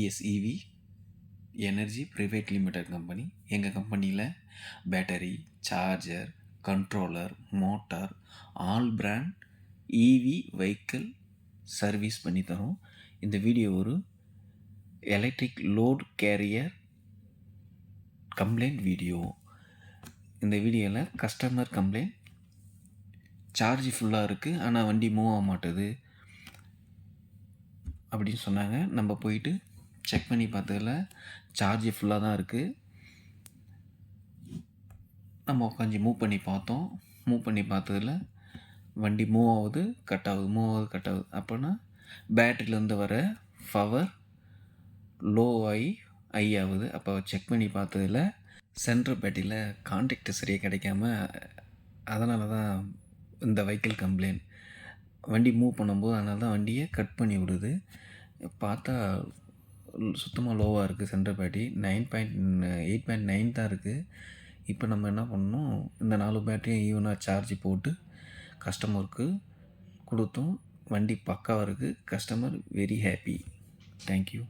TVS EV energy private limited company. எங்கள் கம்பெனியில் battery, charger, controller, motor, all brand EV vehicle service பண்ணி தரோம். இந்த வீடியோ ஒரு electric load carrier complaint video. இந்த வீடியோவில் கஸ்டமர் கம்ப்ளைண்ட், சார்ஜ் ஃபுல்லாக இருக்குது ஆனால் வண்டி மூவ் ஆக மாட்டுது அப்படின்னு சொன்னாங்க. நம்ம போயிட்டு செக் பண்ணி பார்த்ததில் சார்ஜ் ஃபுல்லாக தான் இருக்குது. நம்ம உட்காந்து மூவ் பண்ணி பார்த்தோம். மூவ் பண்ணி பார்த்ததில் வண்டி மூவ் ஆகுது, கட் ஆகுது, மூவ் ஆகுது, கட் ஆகுது. அப்போனா பேட்டரியிலேருந்து வர பவர் லோ ஆகி ஹை ஆகுது. அப்போ செக் பண்ணி பார்த்ததில் சென்ட்ரல் பேட்டரியில் கான்டாக்ட் சரியாக கிடைக்காம, அதனால தான் இந்த வெஹிக்கிள் கம்ப்ளைண்ட். வண்டி மூவ் பண்ணும்போது அதனால தான் வண்டியை கட் பண்ணி விடுது. பார்த்தா சுத்தமாக லோவாக இருக்குது. சென்ட்ரல் பேட்டரி 8.9 தான் இருக்குது. இப்போ நம்ம என்ன பண்ணணும், இந்த 4 பேட்டரியும் ஈவனாக சார்ஜ் போட்டு கஸ்டமருக்கு கொடுத்தோம். வண்டி பக்காவாக இருக்குது. Customer very happy. தேங்க்யூ.